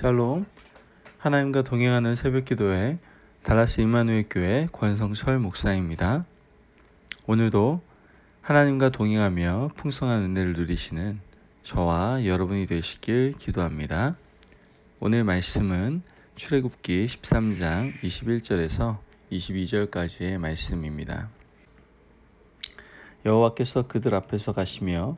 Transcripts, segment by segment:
샬롬, 하나님과 동행하는 새벽기도회 달라스 임마누엘 교회 권성철 목사입니다. 오늘도 하나님과 동행하며 풍성한 은혜를 누리시는 저와 여러분이 되시길 기도합니다. 오늘 말씀은 출애굽기 13장 21절에서 22절까지의 말씀입니다. 여호와께서 그들 앞에서 가시며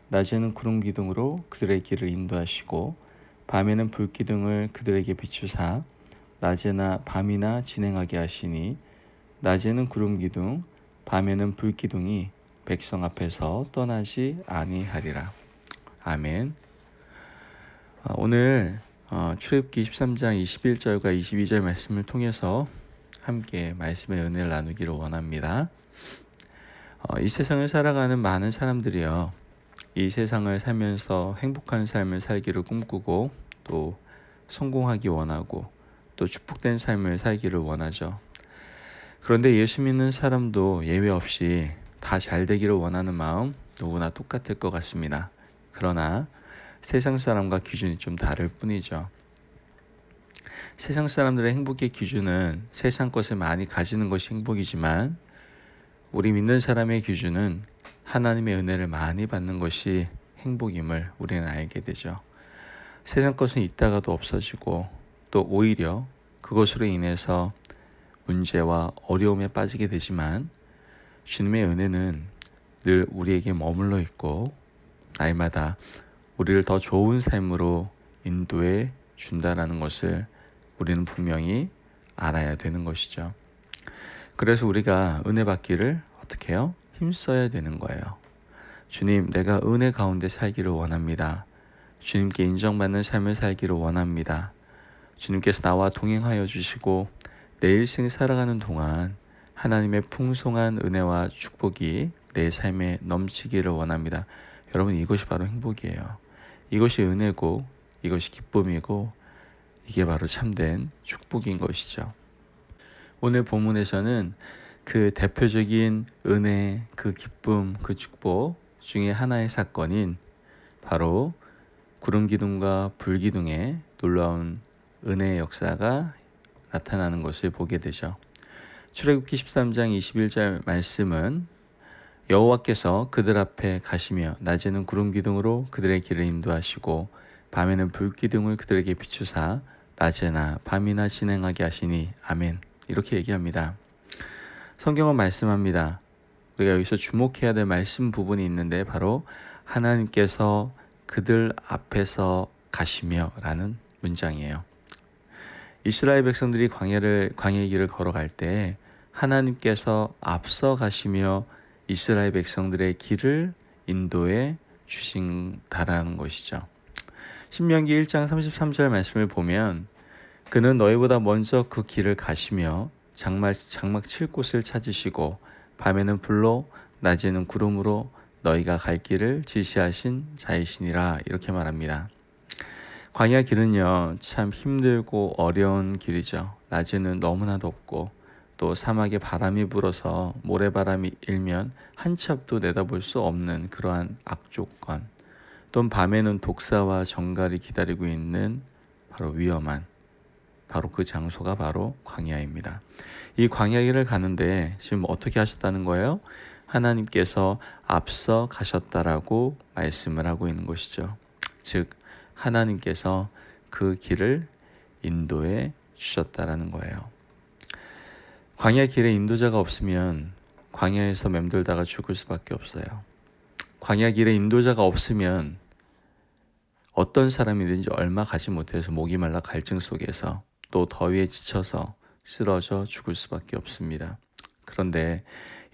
낮에는 구름 기둥으로 그들의 길을 인도하시고 밤에는 불 기둥을 그들에게 비추사 낮에나 밤이나 진행하게 하시니 낮에는 구름 기둥 밤에는 불 기둥이 백성 앞에서 떠나지 아니하리라. 아멘. 오늘 출애굽기 13장 21절과 22절 말씀을 통해서 함께 말씀의 은혜를 나누기를 원합니다. 이 세상을 살아가는 많은 사람들이요, 이 세상을 살면서 행복한 삶을 살기를 꿈꾸고 또 성공하기 원하고 또 축복된 삶을 살기를 원하죠. 그런데 예수 믿는 사람도 예외 없이 다 잘 되기를 원하는 마음 누구나 똑같을 것 같습니다. 그러나 세상 사람과 기준이 좀 다를 뿐이죠. 세상 사람들의 행복의 기준은 세상 것을 많이 가지는 것이 행복이지만 우리 믿는 사람의 기준은 하나님의 은혜를 많이 받는 것이 행복임을 우리는 알게 되죠. 세상 것은 있다가도 없어지고 또 오히려 그것으로 인해서 문제와 어려움에 빠지게 되지만 주님의 은혜는 늘 우리에게 머물러 있고 날마다 우리를 더 좋은 삶으로 인도해 준다라는 것을 우리는 분명히 알아야 되는 것이죠. 그래서 우리가 은혜 받기를 어떻게 해요? 힘써야 되는 거예요. 주님, 내가 은혜 가운데 살기를 원합니다. 주님께 인정받는 삶을 살기를 원합니다. 주님께서 나와 동행하여 주시고 내 일생 살아가는 동안 하나님의 풍성한 은혜와 축복이 내 삶에 넘치기를 원합니다. 여러분, 이것이 바로 행복이에요. 이것이 은혜고 이것이 기쁨이고 이게 바로 참된 축복인 것이죠. 오늘 본문에서는 그 대표적인 은혜, 그 기쁨, 그 축복 중에 하나의 사건인 바로 구름 기둥과 불 기둥의 놀라운 은혜의 역사가 나타나는 것을 보게 되죠. 출애굽기 13장 21절 말씀은 여호와께서 그들 앞에 가시며 낮에는 구름 기둥으로 그들의 길을 인도하시고 밤에는 불 기둥을 그들에게 비추사 낮에나 밤이나 진행하게 하시니 아멘. 이렇게 얘기합니다. 성경은 말씀합니다. 우리가 여기서 주목해야 될 말씀 부분이 있는데 바로 하나님께서 그들 앞에서 가시며 라는 문장이에요. 이스라엘 백성들이 광야의 길을 걸어갈 때 하나님께서 앞서 가시며 이스라엘 백성들의 길을 인도해 주신다라는 것이죠. 신명기 1장 33절 말씀을 보면 그는 너희보다 먼저 그 길을 가시며 장막 칠 곳을 찾으시고 밤에는 불로 낮에는 구름으로 너희가 갈 길을 지시하신 자이시니라 이렇게 말합니다. 광야 길은요 참 힘들고 어려운 길이죠. 낮에는 너무나 덥고 또 사막에 바람이 불어서 모래바람이 일면 한 치 앞도 내다볼 수 없는 그러한 악조건, 또 밤에는 독사와 정갈이 기다리고 있는 바로 위험한 바로 그 장소가 바로 광야입니다. 이 광야 길을 가는데 지금 어떻게 하셨다는 거예요? 하나님께서 앞서 가셨다라고 말씀을 하고 있는 것이죠. 즉 하나님께서 그 길을 인도해 주셨다라는 거예요. 광야 길에 인도자가 없으면 광야에서 맴돌다가 죽을 수밖에 없어요. 광야 길에 인도자가 없으면 어떤 사람이든지 얼마 가지 못해서 목이 말라 갈증 속에서 또 더위에 지쳐서 쓰러져 죽을 수밖에 없습니다. 그런데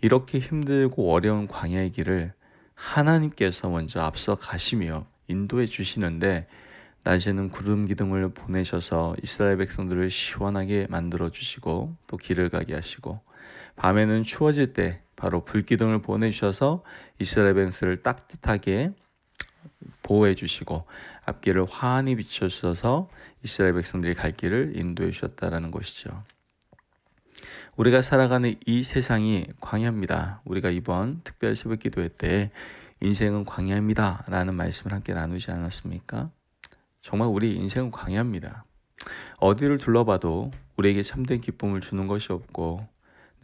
이렇게 힘들고 어려운 광야의 길을 하나님께서 먼저 앞서 가시며 인도해 주시는데 낮에는 구름 기둥을 보내셔서 이스라엘 백성들을 시원하게 만들어 주시고 또 길을 가게 하시고 밤에는 추워질 때 바로 불 기둥을 보내주셔서 이스라엘 백성들을 따뜻하게 보호해 주시고 앞길을 환히 비춰주셔서 이스라엘 백성들이 갈 길을 인도해 주셨다라는 것이죠. 우리가 살아가는 이 세상이 광야입니다. 우리가 이번 특별 새벽 기도회 때 인생은 광야입니다 라는 말씀을 함께 나누지 않았습니까? 정말 우리 인생은 광야입니다. 어디를 둘러봐도 우리에게 참된 기쁨을 주는 것이 없고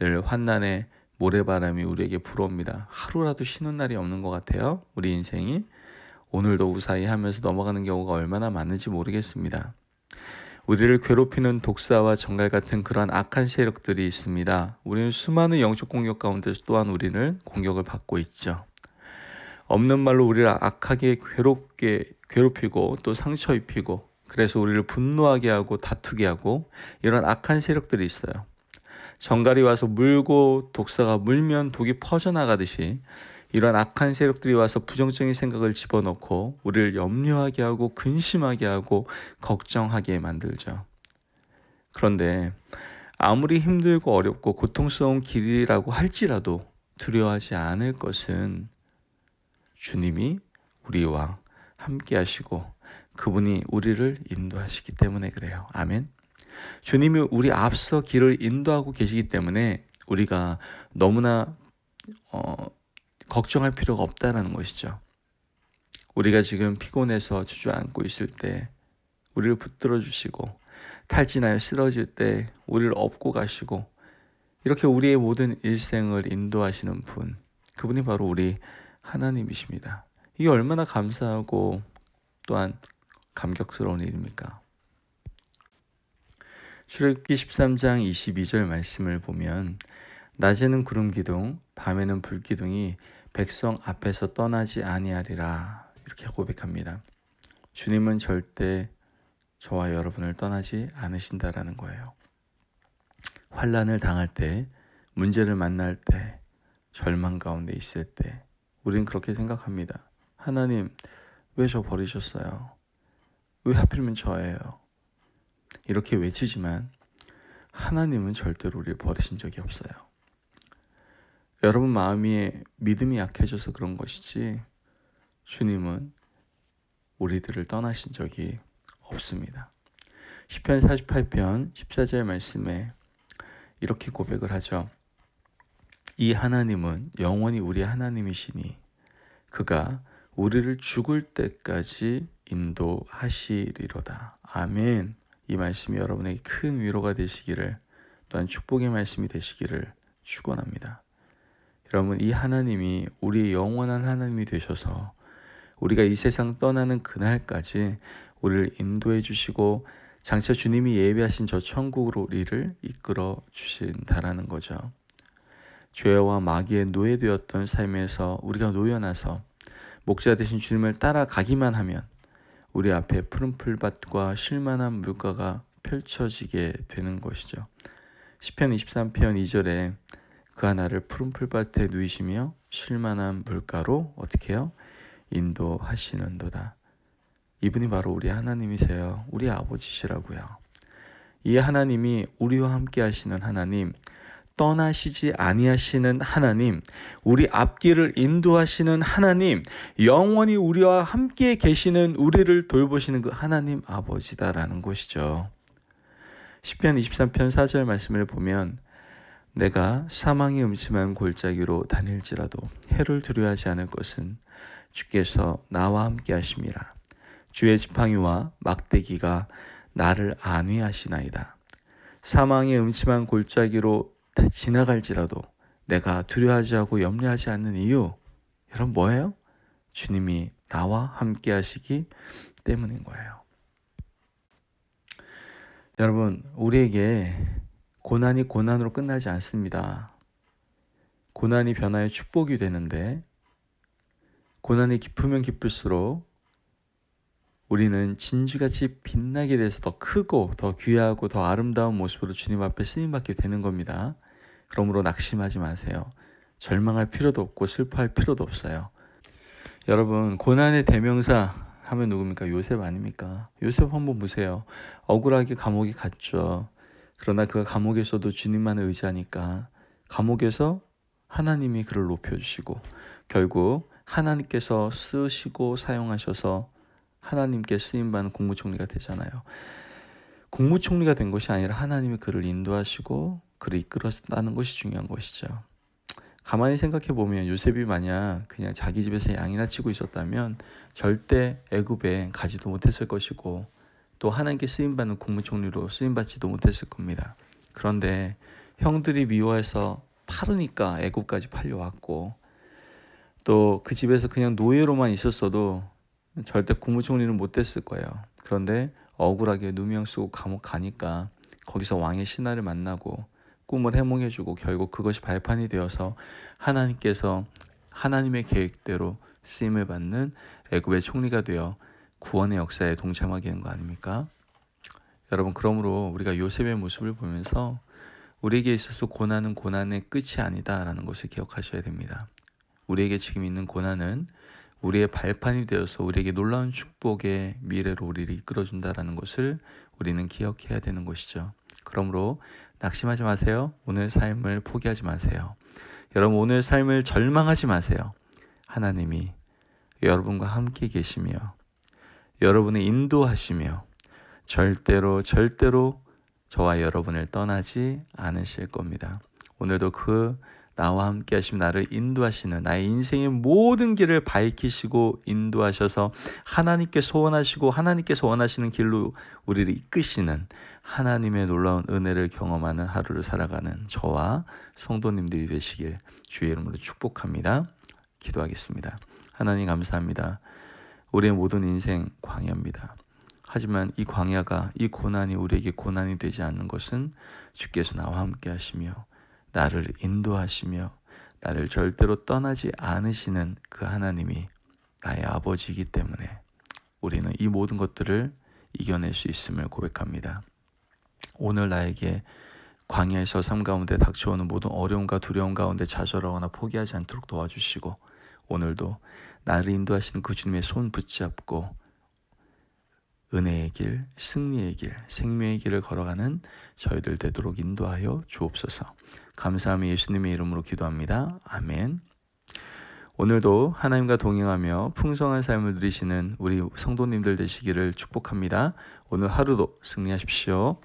늘 환난의 모래바람이 우리에게 불어옵니다. 하루라도 쉬는 날이 없는 것 같아요. 우리 인생이 오늘도 우사히 하면서 넘어가는 경우가 얼마나 많은지 모르겠습니다. 우리를 괴롭히는 독사와 정갈 같은 그러한 악한 세력들이 있습니다. 우리는 수많은 영적 공격 가운데서 또한 우리는 공격을 받고 있죠. 없는 말로 우리를 악하게 괴롭히고 또 상처 입히고 그래서 우리를 분노하게 하고 다투게 하고 이런 악한 세력들이 있어요. 정갈이 와서 물고 독사가 물면 독이 퍼져나가듯이 이런 악한 세력들이 와서 부정적인 생각을 집어넣고 우리를 염려하게 하고 근심하게 하고 걱정하게 만들죠. 그런데 아무리 힘들고 어렵고 고통스러운 길이라고 할지라도 두려워하지 않을 것은 주님이 우리와 함께 하시고 그분이 우리를 인도하시기 때문에 그래요. 아멘. 주님이 우리 앞서 길을 인도하고 계시기 때문에 우리가 너무나 걱정할 필요가 없다는 것이죠. 우리가 지금 피곤해서 주저앉고 있을 때 우리를 붙들어 주시고 탈진하여 쓰러질 때 우리를 업고 가시고 이렇게 우리의 모든 일생을 인도하시는 분, 그분이 바로 우리 하나님이십니다. 이게 얼마나 감사하고 또한 감격스러운 일입니까? 출애굽기 13장 22절 말씀을 보면 낮에는 구름 기둥, 밤에는 불 기둥이 백성 앞에서 떠나지 아니하리라 이렇게 고백합니다. 주님은 절대 저와 여러분을 떠나지 않으신다라는 거예요. 환난을 당할 때, 문제를 만날 때, 절망 가운데 있을 때 우린 그렇게 생각합니다. 하나님, 왜 저 버리셨어요? 왜 하필이면 저예요? 이렇게 외치지만 하나님은 절대로 우리를 버리신 적이 없어요. 여러분 마음이 믿음이 약해져서 그런 것이지 주님은 우리들을 떠나신 적이 없습니다. 시편 48편 14절 말씀에 이렇게 고백을 하죠. 이 하나님은 영원히 우리 하나님이시니 그가 우리를 죽을 때까지 인도하시리로다. 아멘. 이 말씀이 여러분에게 큰 위로가 되시기를 또한 축복의 말씀이 되시기를 축원합니다. 여러분 이 하나님이 우리의 영원한 하나님이 되셔서 우리가 이 세상 떠나는 그날까지 우리를 인도해 주시고 장차 주님이 예비하신 저 천국으로 우리를 이끌어 주신다라는 거죠. 죄와 마귀의 노예되었던 삶에서 우리가 놓여나서 목자 되신 주님을 따라가기만 하면 우리 앞에 푸른 풀밭과 쉴만한 물가가 펼쳐지게 되는 것이죠. 시편 23편 2절에 그가 나를 푸른 풀밭에 누이시며 쉴만한 물가로 어떻게 해요? 인도하시는도다. 이분이 바로 우리 하나님이세요. 우리 아버지시라고요. 이 하나님이 우리와 함께 하시는 하나님, 떠나시지 아니하시는 하나님, 우리 앞길을 인도하시는 하나님, 영원히 우리와 함께 계시는 우리를 돌보시는 그 하나님 아버지다라는 것이죠. 시편 23편 4절 말씀을 보면 내가 사망의 음침한 골짜기로 다닐지라도 해를 두려워하지 않을 것은 주께서 나와 함께 하심이라. 주의 지팡이와 막대기가 나를 안위하시나이다. 사망의 음침한 골짜기로 지나갈지라도 내가 두려워하지 않고 염려하지 않는 이유, 여러분 뭐예요? 주님이 나와 함께 하시기 때문인 거예요. 여러분 우리에게 고난이 고난으로 끝나지 않습니다. 고난이 변화의 축복이 되는데 고난이 깊으면 깊을수록 우리는 진주같이 빛나게 돼서 더 크고 더 귀하고 더 아름다운 모습으로 주님 앞에 쓰임받게 되는 겁니다. 그러므로 낙심하지 마세요. 절망할 필요도 없고 슬퍼할 필요도 없어요. 여러분 고난의 대명사 하면 누굽니까? 요셉 아닙니까? 요셉 한번 보세요. 억울하게 감옥에 갔죠. 그러나 그가 감옥에서도 주님만을 의지하니까 감옥에서 하나님이 그를 높여주시고 결국 하나님께서 쓰시고 사용하셔서 하나님께 쓰임받는 국무총리가 되잖아요. 국무총리가 된 것이 아니라 하나님이 그를 인도하시고 그를 이끌었다는 것이 중요한 것이죠. 가만히 생각해 보면 요셉이 만약 그냥 자기 집에서 양이나 치고 있었다면 절대 애굽에 가지도 못했을 것이고 또 하나님께 쓰임받는 국무총리로 쓰임받지도 못했을 겁니다. 그런데 형들이 미워해서 팔으니까 애굽까지 팔려왔고 또 그 집에서 그냥 노예로만 있었어도 절대 국무총리는 못 됐을 거예요. 그런데 억울하게 누명 쓰고 감옥 가니까 거기서 왕의 신하를 만나고 꿈을 해몽해주고 결국 그것이 발판이 되어서 하나님께서 하나님의 계획대로 쓰임을 받는 애굽의 총리가 되어 구원의 역사에 동참하게 된 거 아닙니까? 여러분, 그러므로 우리가 요셉의 모습을 보면서 우리에게 있어서 고난은 고난의 끝이 아니다라는 것을 기억하셔야 됩니다. 우리에게 지금 있는 고난은 우리의 발판이 되어서 우리에게 놀라운 축복의 미래로 우리를 이끌어준다라는 것을 우리는 기억해야 되는 것이죠. 그러므로 낙심하지 마세요. 오늘 삶을 포기하지 마세요. 여러분, 오늘 삶을 절망하지 마세요. 하나님이 여러분과 함께 계시며 여러분을 인도하시며 절대로 저와 여러분을 떠나지 않으실 겁니다. 오늘도 나와 함께 하시면 나를 인도하시는 나의 인생의 모든 길을 밝히시고 인도하셔서 하나님께 소원하시고 하나님께서 원하시는 길로 우리를 이끄시는 하나님의 놀라운 은혜를 경험하는 하루를 살아가는 저와 성도님들이 되시길 주의 이름으로 축복합니다. 기도하겠습니다. 하나님 감사합니다. 우리의 모든 인생 광야입니다. 하지만 이 광야가 이 고난이 우리에게 고난이 되지 않는 것은 주께서 나와 함께 하시며 나를 인도하시며 나를 절대로 떠나지 않으시는 그 하나님이 나의 아버지이기 때문에 우리는 이 모든 것들을 이겨낼 수 있음을 고백합니다. 오늘 나에게 광야에서 삶 가운데 닥쳐오는 모든 어려움과 두려움 가운데 좌절하거나 포기하지 않도록 도와주시고 오늘도 나를 인도하시는 그 주님의 손 붙잡고 은혜의 길, 승리의 길, 생명의 길을 걸어가는 저희들 되도록 인도하여 주옵소서. 감사하며 예수님의 이름으로 기도합니다. 아멘. 오늘도 하나님과 동행하며 풍성한 삶을 누리시는 우리 성도님들 되시기를 축복합니다. 오늘 하루도 승리하십시오.